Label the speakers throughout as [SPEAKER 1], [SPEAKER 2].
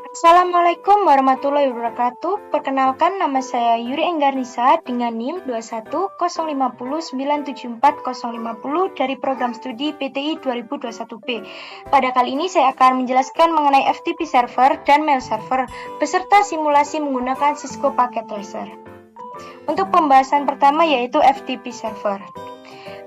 [SPEAKER 1] Assalamualaikum warahmatullahi wabarakatuh. Perkenalkan, nama saya Yuri Enggarnisa dengan NIM 21509745050 dari program studi PTI 2021B. Pada kali ini saya akan menjelaskan mengenai FTP server dan mail server beserta simulasi menggunakan Cisco Packet Tracer. Untuk pembahasan pertama yaitu FTP server.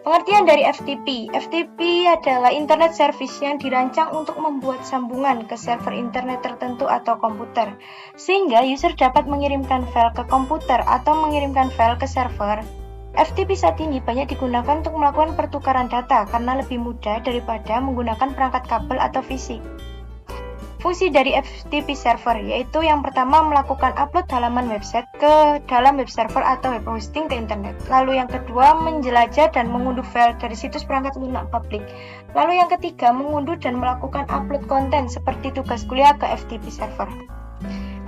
[SPEAKER 1] Pengertian dari FTP. FTP adalah Internet Service yang dirancang untuk membuat sambungan ke server internet tertentu atau komputer, sehingga user dapat mengirimkan file ke komputer atau mengirimkan file ke server. FTP saat ini banyak digunakan untuk melakukan pertukaran data karena lebih mudah daripada menggunakan perangkat kabel atau fisik. Fungsi dari FTP server yaitu yang pertama melakukan upload halaman website ke dalam web server atau web hosting ke internet. Lalu yang kedua menjelajah dan mengunduh file dari situs perangkat lunak publik. Lalu yang ketiga mengunduh dan melakukan upload konten seperti tugas kuliah ke FTP server.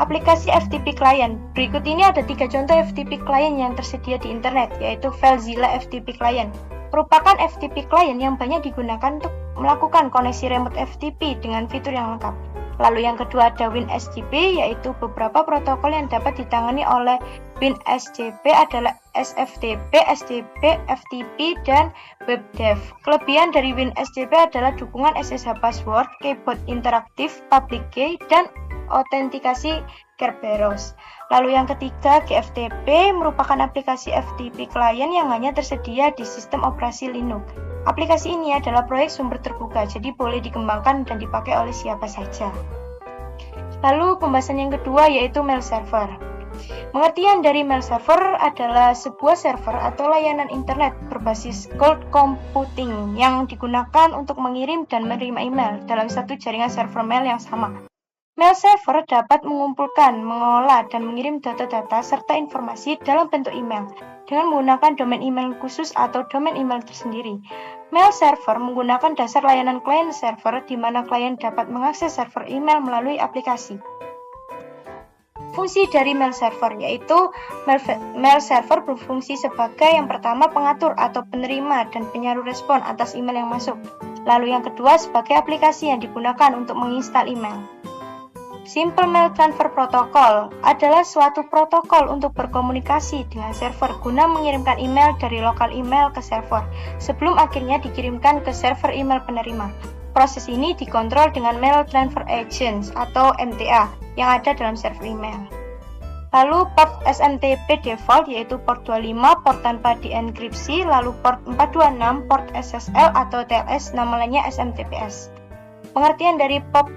[SPEAKER 1] Aplikasi FTP Client. Berikut ini ada 3 contoh FTP Client yang tersedia di internet, yaitu FileZilla FTP Client. Merupakan FTP Client yang banyak digunakan untuk melakukan koneksi remote FTP dengan fitur yang lengkap. Lalu yang kedua ada WinSGP, yaitu beberapa protokol yang dapat ditangani oleh WinSGP adalah SFTP, SDP, FTP, dan WebDev. Kelebihan dari WinSGP adalah dukungan SSH password, keyboard interaktif, public key, dan autentikasi Kerberos. Lalu yang ketiga, GFTP merupakan aplikasi FTP client yang hanya tersedia di sistem operasi Linux. Aplikasi ini adalah proyek sumber terbuka, jadi boleh dikembangkan dan dipakai oleh siapa saja. Lalu pembahasan yang kedua yaitu mail server. Pengertian dari mail server adalah sebuah server atau layanan internet berbasis cloud computing yang digunakan untuk mengirim dan menerima email dalam satu jaringan server mail yang sama. Mail server dapat mengumpulkan, mengolah, dan mengirim data-data serta informasi dalam bentuk email dengan menggunakan domain email khusus atau domain email tersendiri. Mail server menggunakan dasar layanan client server di mana klien dapat mengakses server email melalui aplikasi. Fungsi dari mail server yaitu mail server berfungsi sebagai yang pertama pengatur atau penerima dan penyaru respon atas email yang masuk. Lalu yang kedua sebagai aplikasi yang digunakan untuk menginstal email. Simple Mail Transfer Protocol adalah suatu protokol untuk berkomunikasi dengan server guna mengirimkan email dari lokal email ke server sebelum akhirnya dikirimkan ke server email penerima. Proses ini dikontrol dengan Mail Transfer Agents atau MTA yang ada dalam server email. Lalu port SMTP default yaitu port 25, port tanpa dienkripsi, lalu port 426, port SSL atau TLS nama lainnya SMTPS. Pengertian dari POP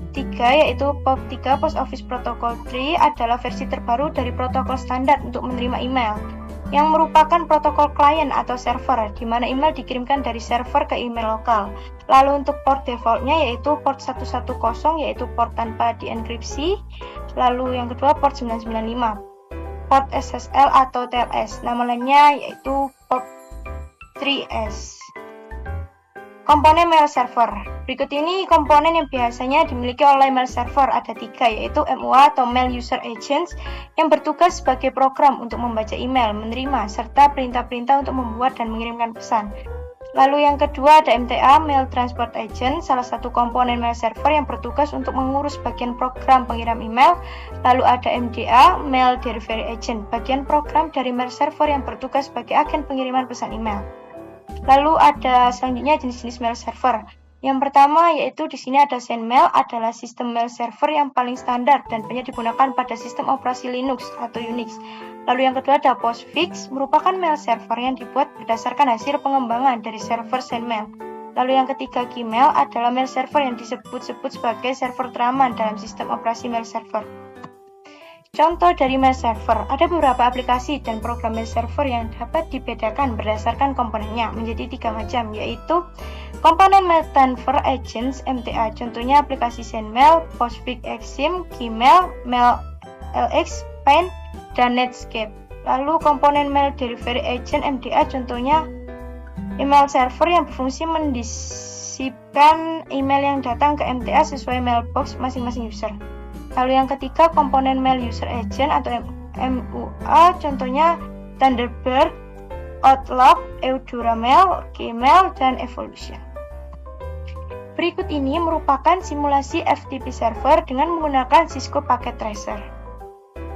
[SPEAKER 1] 3 yaitu POP 3 Post Office Protocol 3 adalah versi terbaru dari protokol standar untuk menerima email yang merupakan protokol klien atau server di mana email dikirimkan dari server ke email lokal. Lalu untuk port defaultnya yaitu port 110 yaitu port tanpa dienkripsi. Lalu yang kedua port 995 port SSL atau TLS nama lainnya yaitu POP 3S. Komponen mail server. Berikut ini komponen yang biasanya dimiliki oleh mail server ada 3 yaitu MUA atau Mail User Agents yang bertugas sebagai program untuk membaca email, menerima, serta perintah-perintah untuk membuat dan mengirimkan pesan. Lalu yang kedua ada MTA, Mail Transport Agent, salah satu komponen mail server yang bertugas untuk mengurus bagian program pengirim email. Lalu ada MDA, Mail Delivery Agent, bagian program dari mail server yang bertugas sebagai agen pengiriman pesan email. Lalu ada selanjutnya jenis-jenis mail server. Yang pertama yaitu di sini ada SendMail adalah sistem mail server yang paling standar dan banyak digunakan pada sistem operasi Linux atau Unix. Lalu yang kedua ada Postfix merupakan mail server yang dibuat berdasarkan hasil pengembangan dari server SendMail. Lalu yang ketiga Gmail adalah mail server yang disebut-sebut sebagai server teraman dalam sistem operasi mail server. Contoh dari mail server, ada beberapa aplikasi dan program mail server yang dapat dibedakan berdasarkan komponennya menjadi 3 macam, yaitu komponen Mail Transfer Agents MTA, contohnya aplikasi SendMail, Postfix Exim, Gmail, Mail LX, Paint, dan Netscape. Lalu komponen Mail Delivery Agent MDA, contohnya email server yang berfungsi mendisipkan email yang datang ke MTA sesuai mailbox masing-masing user. Lalu yang ketiga komponen Mail User Agent atau MUA, contohnya Thunderbird, Outlook, Eudora Mail, Gmail, dan Evolution. Berikut ini merupakan simulasi FTP server dengan menggunakan Cisco Packet Tracer.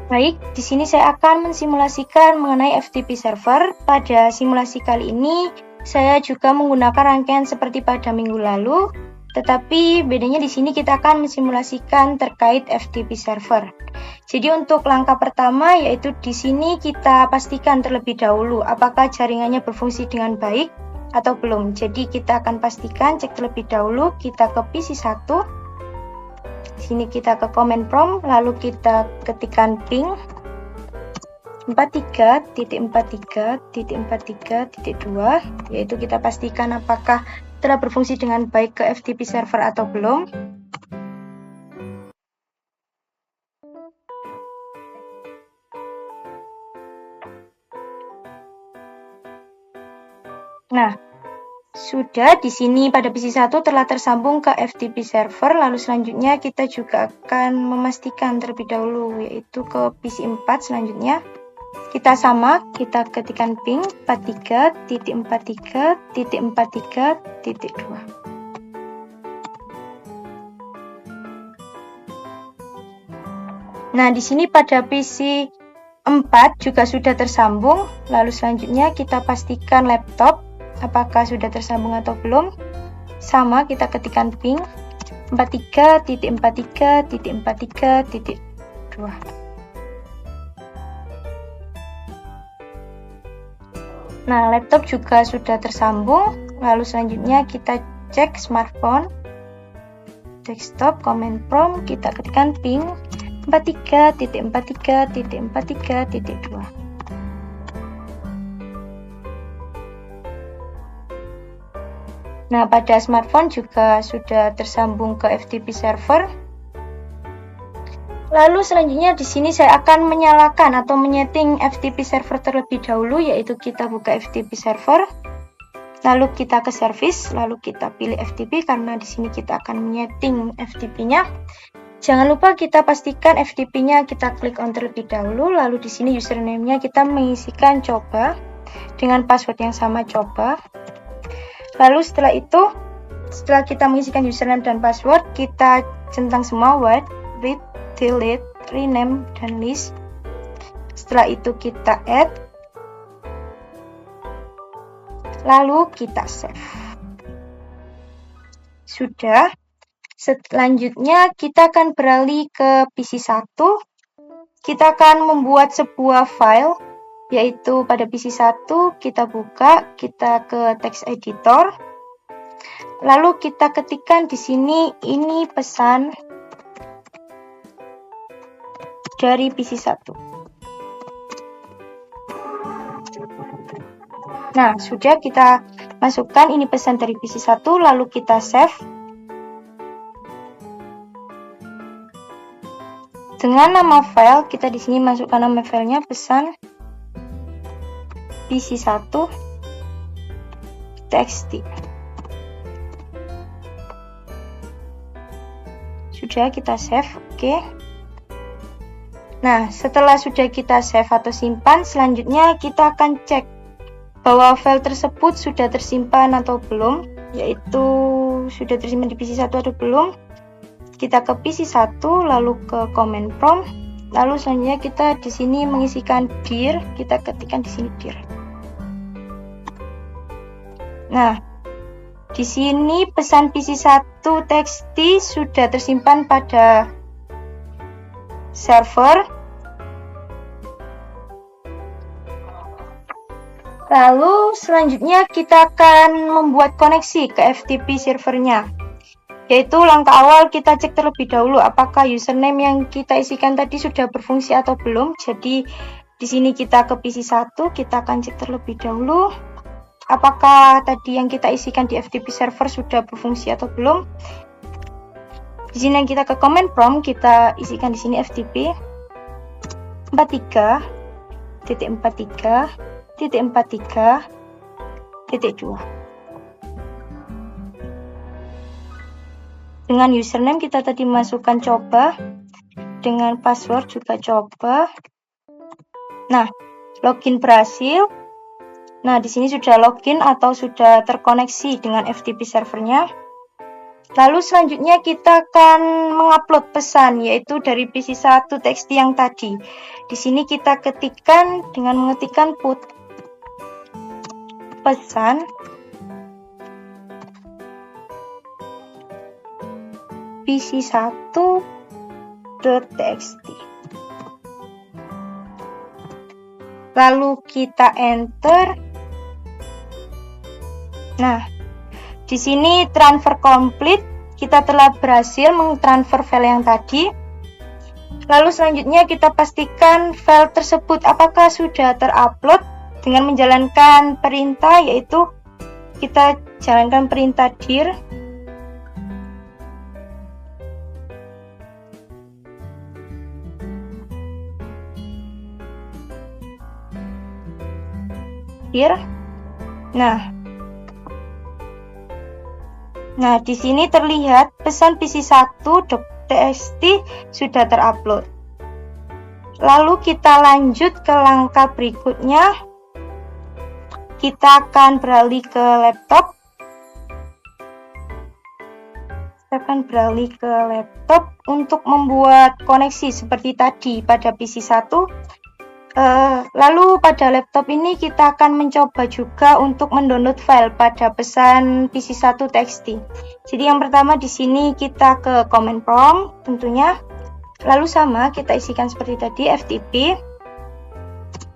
[SPEAKER 1] Baik, di sini saya akan mensimulasikan mengenai FTP server. Pada simulasi kali ini, saya juga menggunakan rangkaian seperti pada minggu lalu, tetapi bedanya di sini kita akan mensimulasikan terkait FTP server. Jadi untuk langkah pertama yaitu di sini kita pastikan terlebih dahulu apakah jaringannya berfungsi dengan baik atau belum. Jadi kita akan pastikan cek terlebih dahulu, kita ke PC 1. Di sini kita ke command prompt, lalu kita ketikkan ping 43.43.43.2, yaitu kita pastikan apakah telah berfungsi dengan baik ke FTP server atau belum. Nah, sudah di sini pada PC 1 telah tersambung ke FTP server, lalu selanjutnya kita juga akan memastikan terlebih dahulu yaitu ke PC 4 selanjutnya. Kita sama, kita ketikkan ping 43.43.43.2. Nah, di sini pada PC 4 juga sudah tersambung, lalu selanjutnya kita pastikan laptop apakah sudah tersambung atau belum. Sama, kita ketikkan ping 43.43.43.2. Nah, laptop juga sudah tersambung, lalu selanjutnya kita cek smartphone, desktop, command prompt, kita ketikkan ping 43.43.43.2. Nah, pada smartphone juga sudah tersambung ke FTP server. Lalu selanjutnya di sini saya akan menyalakan atau menyeting FTP server terlebih dahulu, yaitu kita buka FTP server. Lalu kita ke service, lalu kita pilih FTP karena di sini kita akan menyeting FTP-nya. Jangan lupa kita pastikan FTP-nya kita klik on terlebih dahulu, lalu di sini username-nya kita mengisikan coba dengan password yang sama coba. Lalu setelah itu, setelah kita mengisikan username dan password, kita centang semua wide, read, delete, rename, dan list. Setelah itu kita add, lalu kita save. Sudah. Selanjutnya kita akan beralih ke PC 1. Kita akan membuat sebuah file, yaitu pada PC 1 kita buka, kita ke text editor. Lalu kita ketikkan di sini ini pesan dari PC 1. Nah, sudah kita masukkan ini pesan dari PC 1, lalu kita save. Dengan nama file, kita di sini masukkan nama filenya pesan PC1 txt. Sudah kita save, oke. Nah, setelah sudah kita save atau simpan, selanjutnya kita akan cek bahwa file tersebut sudah tersimpan atau belum, yaitu sudah tersimpan di PC 1 atau belum. Kita ke PC 1, lalu ke command prompt, lalu selanjutnya kita di sini mengisikan dir, kita ketikkan di sini dir. Nah, di sini pesan PC 1 txt sudah tersimpan pada server. Lalu selanjutnya kita akan membuat koneksi ke FTP servernya. Yaitu langkah awal kita cek terlebih dahulu apakah username yang kita isikan tadi sudah berfungsi atau belum. Jadi di sini kita ke PC 1, kita akan cek terlebih dahulu apakah tadi yang kita isikan di FTP server sudah berfungsi atau belum. Di sini yang kita ke command prompt, kita isikan di sini FTP 43.43.43.2. Dengan username kita tadi masukkan coba, dengan password juga coba. Nah, login berhasil. Nah, di sini sudah login atau sudah terkoneksi dengan FTP servernya. Lalu selanjutnya kita akan mengupload pesan, yaitu dari PC1 txt yang tadi. Di sini kita ketikkan dengan mengetikkan put pesan PC1.txt. Lalu kita enter. Nah, di sini transfer complete. Kita telah berhasil mentransfer file yang tadi. Lalu selanjutnya kita pastikan file tersebut apakah sudah terupload dengan menjalankan perintah, yaitu kita jalankan perintah dir. Nah, di sini terlihat pesan PC1.txt sudah terupload. Lalu kita lanjut ke langkah berikutnya. Kita akan beralih ke laptop. Untuk membuat koneksi seperti tadi pada PC1. Lalu pada laptop ini kita akan mencoba juga untuk mendownload file pada pesan PC1.txt. Jadi yang pertama di sini kita ke command prompt tentunya. Lalu sama kita isikan seperti tadi ftp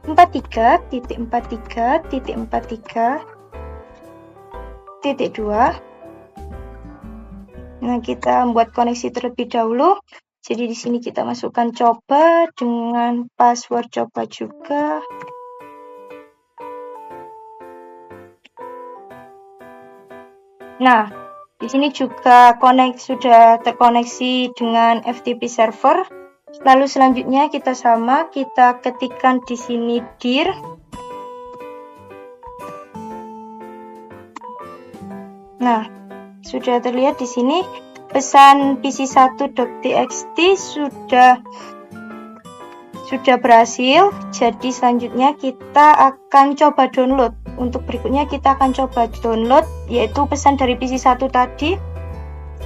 [SPEAKER 1] 43.43.43.2. Nah, kita membuat koneksi terlebih dahulu. Jadi di sini kita masukkan coba dengan password coba juga. Nah, di sini juga sudah terkoneksi dengan FTP server. Lalu selanjutnya kita ketikkan di sini dir. Nah, sudah terlihat di sini pesan PC1.txt sudah berhasil. Jadi selanjutnya kita akan coba download. Untuk berikutnya kita akan coba download, yaitu pesan dari PC1 tadi.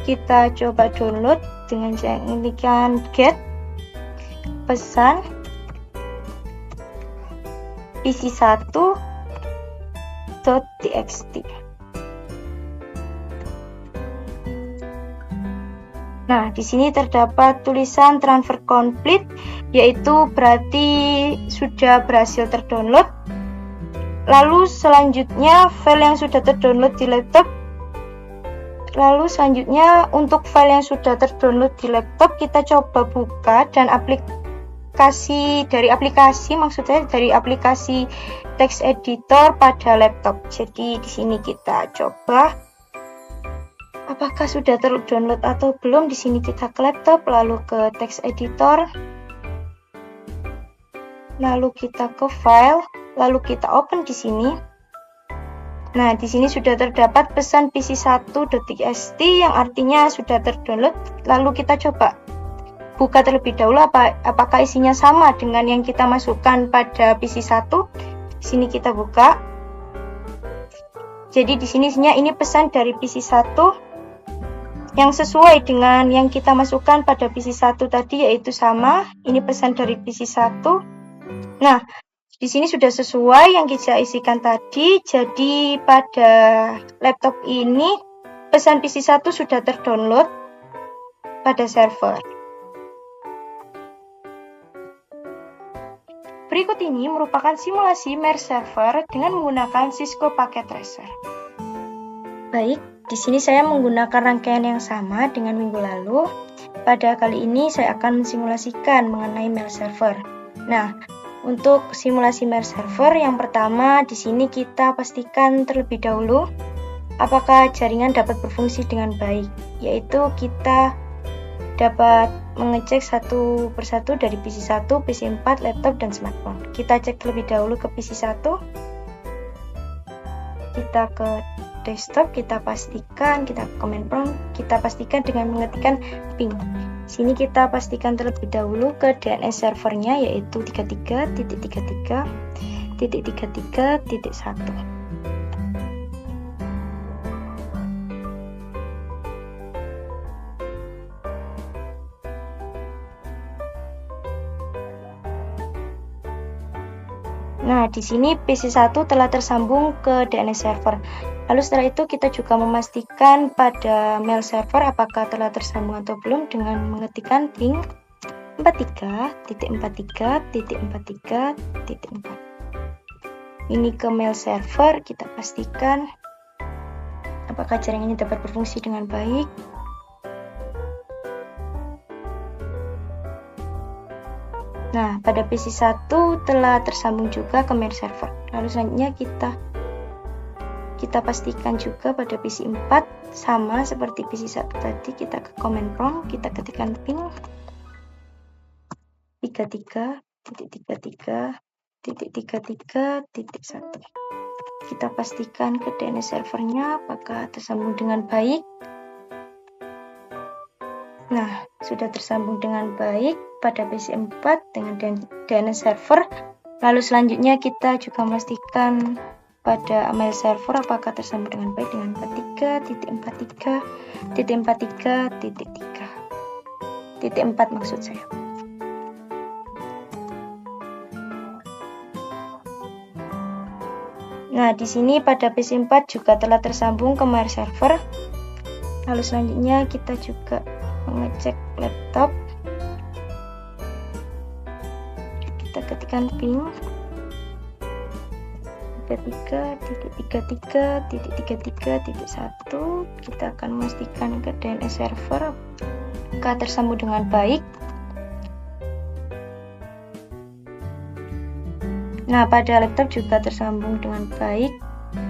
[SPEAKER 1] Kita coba download dengan mengetikkan get pesan PC1.txt. Nah, di sini terdapat tulisan transfer complete, yaitu berarti sudah berhasil terdownload. Lalu selanjutnya file yang sudah terdownload di laptop. Lalu selanjutnya untuk file yang sudah terdownload di laptop kita coba buka dan dari aplikasi text editor pada laptop. Jadi di sini kita coba apakah sudah terdownload atau belum. Di sini kita ke laptop, lalu ke text editor, lalu kita ke file, lalu kita open di sini. Nah, di sini sudah terdapat pesan PC1.txt yang artinya sudah terdownload. Lalu kita coba buka terlebih dahulu apakah isinya sama dengan yang kita masukkan pada PC1. Di sini kita buka. Jadi di sini isinya ini pesan dari PC1 yang sesuai dengan yang kita masukkan pada PC1 tadi, yaitu sama. Ini pesan dari PC1. Nah, di sini sudah sesuai yang kita isikan tadi. Jadi pada laptop ini pesan PC1 sudah terdownload pada server. Berikut ini merupakan simulasi merge server dengan menggunakan Cisco Packet Tracer. Baik, di sini saya menggunakan rangkaian yang sama dengan minggu lalu. Pada kali ini saya akan mensimulasikan mengenai mail server. Nah, untuk simulasi mail server yang pertama di sini kita pastikan terlebih dahulu apakah jaringan dapat berfungsi dengan baik, yaitu kita dapat mengecek satu persatu dari PC1, PC4, laptop, dan smartphone. Kita cek terlebih dahulu ke PC1. Kita ke desktop, kita pastikan, kita command prompt, kita pastikan dengan mengetikkan ping. Sini kita pastikan terlebih dahulu ke DNS servernya, yaitu 33.33.1. Nah, di sini PC1 telah tersambung ke DNS server. Lalu setelah itu kita juga memastikan pada mail server apakah telah tersambung atau belum dengan mengetikkan ping 43.43.43.4. Ini ke mail server, kita pastikan apakah jaringannya dapat berfungsi dengan baik. Nah, pada PC1 telah tersambung juga ke mail server. Lalu selanjutnya kita pastikan juga pada PC4 sama seperti PC1 tadi, kita ke command prompt, kita ketikkan ping 33.33.1. Kita pastikan ke DNS servernya apakah tersambung dengan baik. Nah, sudah tersambung dengan baik pada PC4 dengan DNS server. Lalu selanjutnya kita juga memastikan pada mail server apakah tersambung dengan baik dengan 43.43.43.3. Maksud saya. Nah, di sini pada PC4 juga telah tersambung ke mail server. Lalu selanjutnya kita juga mengecek laptop. Kita ketikkan ping 33.33.1. Kita akan memastikan ke DNS server apakah tersambung dengan baik. Nah, pada laptop juga tersambung dengan baik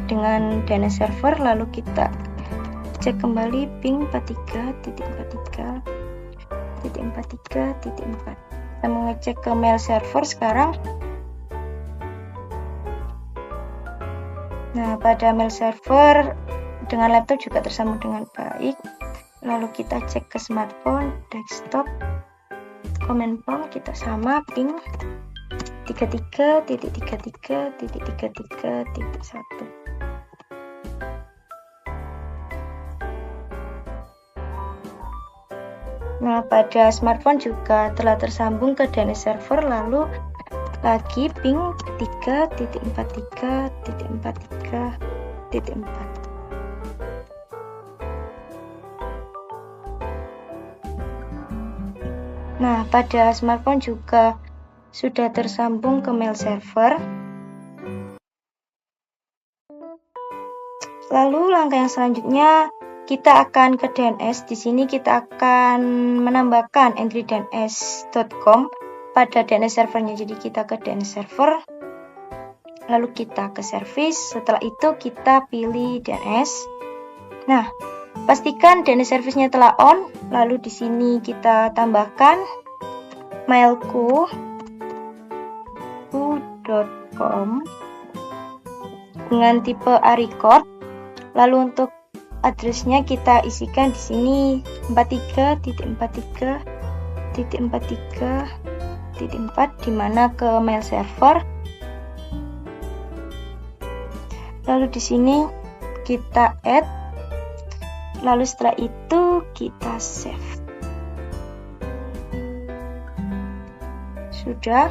[SPEAKER 1] dengan DNS server. Lalu kita cek kembali ping 43.43.4. Kita mengecek ke mail server sekarang. Nah, pada mail server dengan laptop juga tersambung dengan baik. Lalu kita cek ke smartphone, desktop, command prompt kita sama ping 33.33.33.1. Nah, pada smartphone juga telah tersambung ke DNS server, lalu lagi ping 3.43.43.4. Nah, pada smartphone juga sudah tersambung ke mail server. Lalu langkah yang selanjutnya kita akan ke DNS. Di sini kita akan menambahkan entry.dns.com pada DNS servernya. Jadi kita ke DNS server, lalu kita ke service. Setelah itu kita pilih DNS. Nah, pastikan DNS service-nya telah on. Lalu di sini kita tambahkan mailku.com dengan tipe A-record. Lalu untuk address-nya kita isikan di sini 43.43.43.4 di mana ke mail server. Lalu di sini kita add. Lalu setelah itu kita save. Sudah.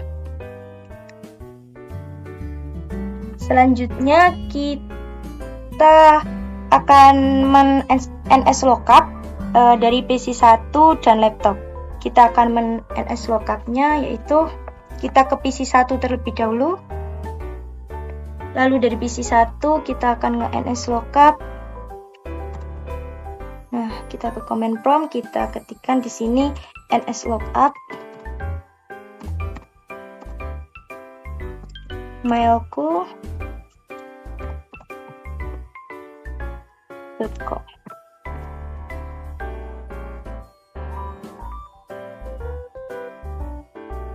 [SPEAKER 1] Selanjutnya kita akan men-NS lookup dari PC1 dan laptop. Kita akan men-NS lookup-nya, yaitu kita ke PC1 terlebih dahulu. Lalu dari PC1 kita akan nge-NS lookup. Nah, kita ke command prompt, kita ketikkan di sini ns lookup mailku.com.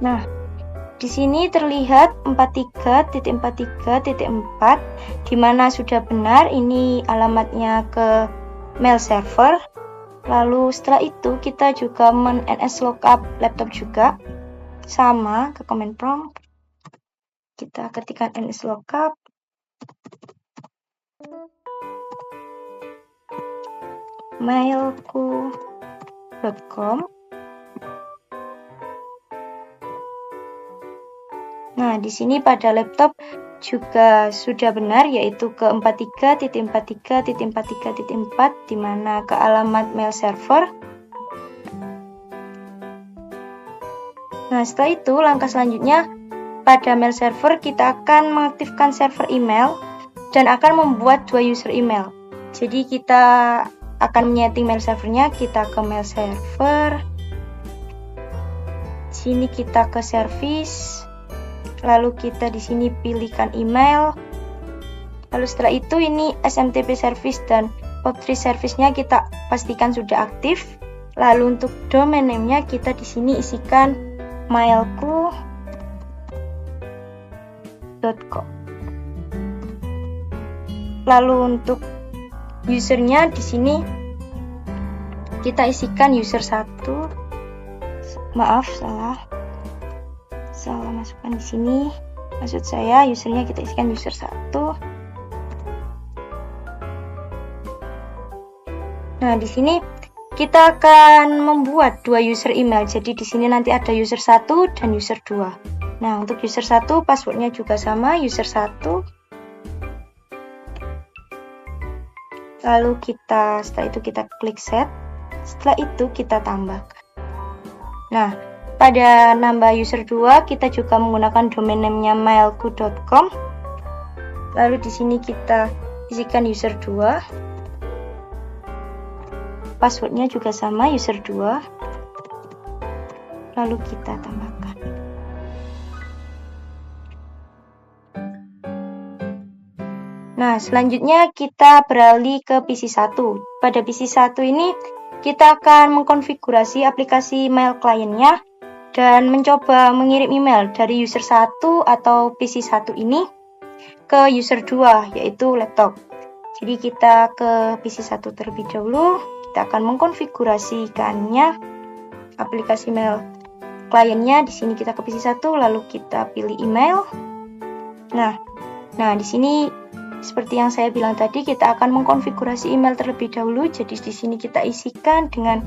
[SPEAKER 1] Nah, di sini terlihat 43.43.4 di mana sudah benar ini alamatnya ke mail server. Lalu setelah itu kita juga men-ns lookup laptop juga sama ke command prompt. Kita ketikkan ns lookup mailku.com. Nah, Nah, di sini pada laptop juga sudah benar, yaitu ke 43.43.43.4, di mana ke alamat mail server. Nah, setelah itu langkah selanjutnya pada mail server kita akan mengaktifkan server email dan akan membuat 2 user email. Jadi kita akan menyeting mail servernya, kita ke mail server. Sini kita ke service. Lalu kita di sini pilihkan email. Lalu setelah itu ini SMTP service dan POP3 service-nya kita pastikan sudah aktif. Lalu untuk domain name-nya kita di sini isikan mailku.com. Lalu untuk usernya di sini kita isikan user 1. Maaf, salah masukkan di sini. Maksud saya usernya kita isikan user 1. Nah, di sini kita akan membuat 2 user email. Jadi di sini nanti ada user 1 dan user 2. Nah, untuk user 1 passwordnya juga sama, user 1. Lalu setelah itu kita klik set. Setelah itu kita tambahkan. Nah, pada nambah user 2 kita juga menggunakan domain name-nya mailku.com. Lalu di sini kita isikan user 2. Passwordnya juga sama, user 2. Lalu kita tambahkan. Nah, selanjutnya kita beralih ke PC 1. Pada PC 1 ini kita akan mengkonfigurasi aplikasi mail kliennya dan mencoba mengirim email dari user 1 atau PC 1 ini ke user 2, yaitu laptop. Jadi kita ke PC 1 terlebih dahulu. Kita akan mengkonfigurasikannya aplikasi mail kliennya. Di sini kita ke PC 1, lalu kita pilih email. Nah, di sini seperti yang saya bilang tadi, kita akan mengkonfigurasi email terlebih dahulu. Jadi di sini kita isikan dengan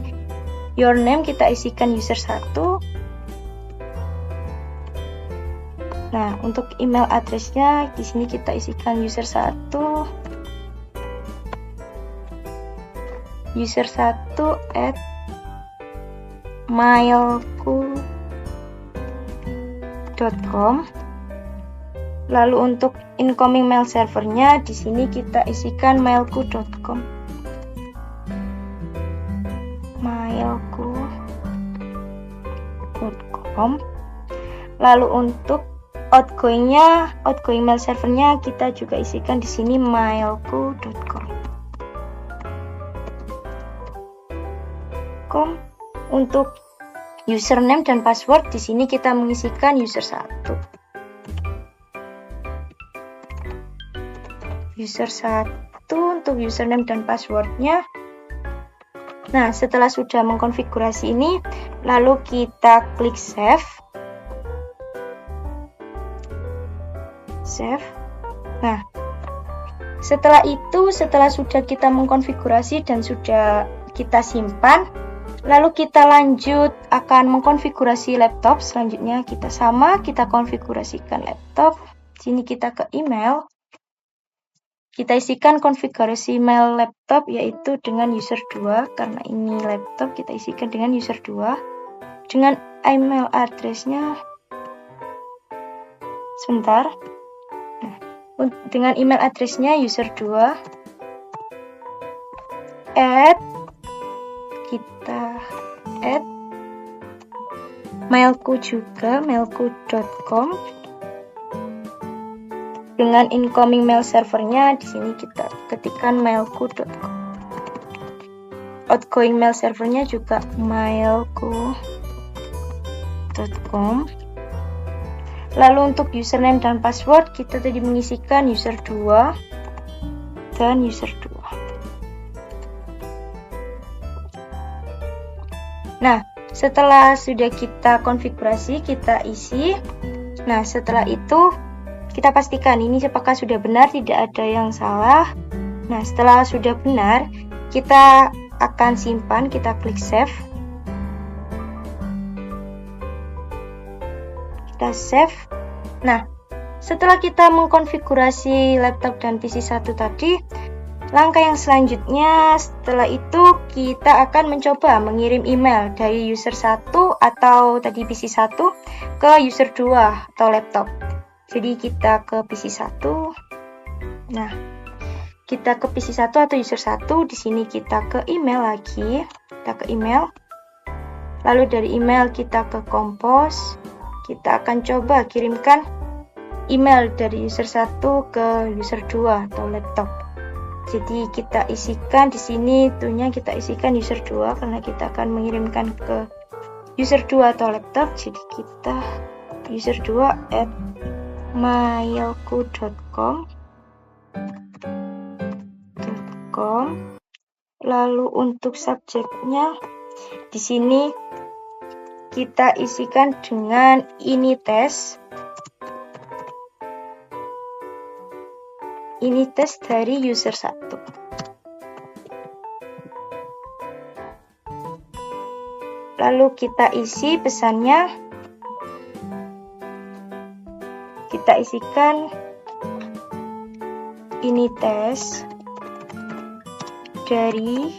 [SPEAKER 1] your name, kita isikan user 1. Nah, untuk email address-nya di sini kita isikan user 1. User 1 @mailku.com. Lalu untuk incoming mail servernya di sini kita isikan mailku.com. mailku.com. Lalu untuk outgoing mail servernya kita juga isikan di sini mailku.com. Untuk username dan password di sini kita mengisikan user 1. User 1 untuk username dan passwordnya. Nah, setelah sudah mengkonfigurasi ini, lalu kita klik save. Nah, setelah sudah kita mengkonfigurasi dan sudah kita simpan, lalu kita lanjut akan mengkonfigurasi laptop. Selanjutnya kita konfigurasikan laptop. Sini kita ke email. Kita isikan konfigurasi email laptop yaitu dengan user 2. Karena ini laptop, kita isikan dengan user 2. Dengan email address-nya sebentar. Nah, dengan email address-nya user 2 mailku juga, mailku.com. Dengan incoming mail servernya di sini kita ketikkan mailku.com. Outgoing mail servernya juga mailku.com. Lalu untuk username dan password kita tadi mengisikan user 2 dan user 2. Nah, setelah sudah kita konfigurasi, kita isi. Nah, setelah itu kita pastikan ini apakah sudah benar, tidak ada yang salah. Nah, setelah sudah benar, kita akan simpan, kita klik save. Kita save. Nah, setelah kita mengkonfigurasi laptop dan PC 1 tadi, langkah yang selanjutnya setelah itu kita akan mencoba mengirim email dari user 1 atau tadi PC 1 ke user 2 atau laptop. Jadi kita ke PC 1. Nah, kita ke PC 1 atau user 1, di sini kita ke email lagi. Kita ke email. Lalu dari email kita ke Compose. Kita akan coba kirimkan email dari user 1 ke user 2 atau laptop. Jadi kita isikan di sini itunya kita isikan user 2 karena kita akan mengirimkan ke user 2 atau laptop. Jadi kita user2@mailku.com. Lalu untuk subjeknya di sini kita isikan dengan ini tes. Ini tes dari user 1. Lalu kita isi pesannya. Kita isikan ini tes dari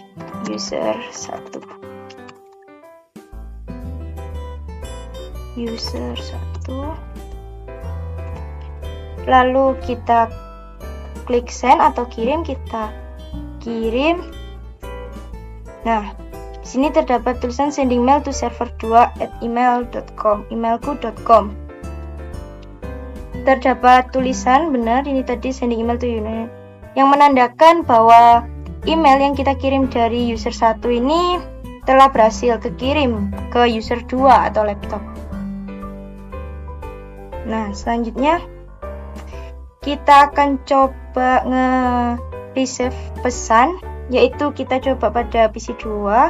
[SPEAKER 1] user 1. User 1. Lalu kita klik send atau kirim, kita kirim. Nah, di sini terdapat tulisan sending mail to server2@email.com, emailku.com. Terdapat tulisan benar ini tadi sending email to unit yang menandakan bahwa email yang kita kirim dari user 1 ini telah berhasil kekirim ke user 2 atau laptop. Nah, selanjutnya kita akan coba nge-receive pesan, yaitu kita coba pada PC 2.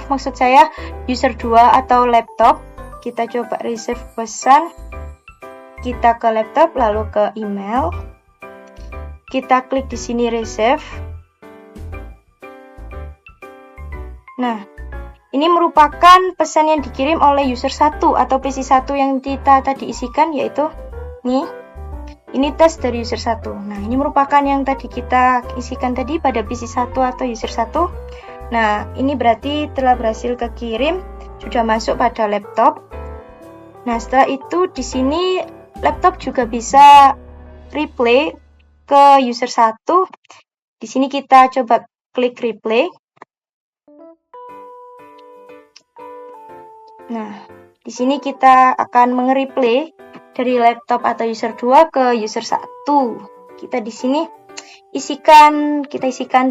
[SPEAKER 1] Maksud saya user 2 atau laptop. Kita coba receive pesan. Kita ke laptop lalu ke email. Kita klik di sini receive. Nah, ini merupakan pesan yang dikirim oleh user 1 atau PC 1 yang kita tadi isikan, yaitu ini tes dari user 1. Nah, ini merupakan yang tadi kita isikan tadi pada PC 1 atau user 1. Nah, ini berarti telah berhasil kekirim, sudah masuk pada laptop. Nah, setelah itu di sini laptop juga bisa replay ke user 1. Di sini kita coba klik replay. Nah, di sini kita akan nge-replay dari laptop atau user 2 ke user 1. Kita di sini isikan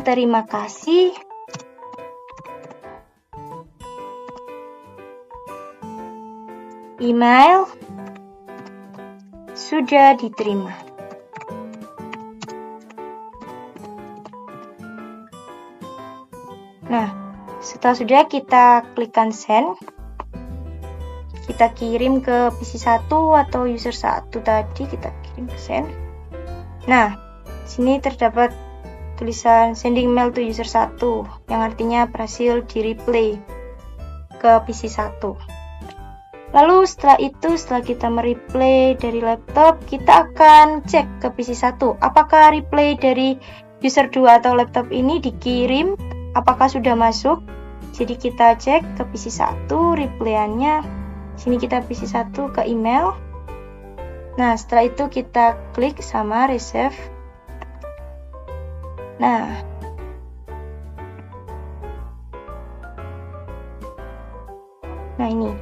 [SPEAKER 1] terima kasih. Email sudah diterima. Nah, setelah sudah kita klikkan send. Kita kirim ke PC 1 atau user 1 tadi, kita kirim ke send. Nah, sini terdapat tulisan sending mail to user 1 yang artinya berhasil di-replay ke PC 1. Lalu setelah kita mereplay dari laptop, kita akan cek ke PC 1 apakah replay dari user 2 atau laptop ini dikirim, apakah sudah masuk. Jadi kita cek ke PC 1 replayannya. Sini kita PC 1 ke email. Nah, setelah itu kita klik sama receive. Nah, ini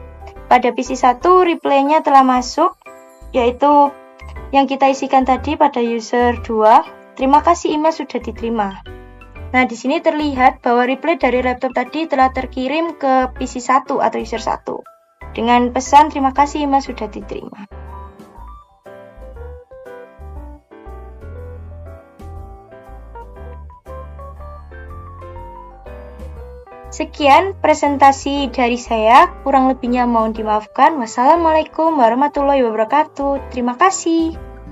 [SPEAKER 1] pada PC 1 replaynya telah masuk, yaitu yang kita isikan tadi pada user 2. Terima kasih, email sudah diterima. Nah, di sini terlihat bahwa replay dari laptop tadi telah terkirim ke PC 1 atau user 1 dengan pesan terima kasih, email sudah diterima. Sekian presentasi dari saya, kurang lebihnya mohon dimaafkan. Wassalamualaikum warahmatullahi wabarakatuh. Terima kasih.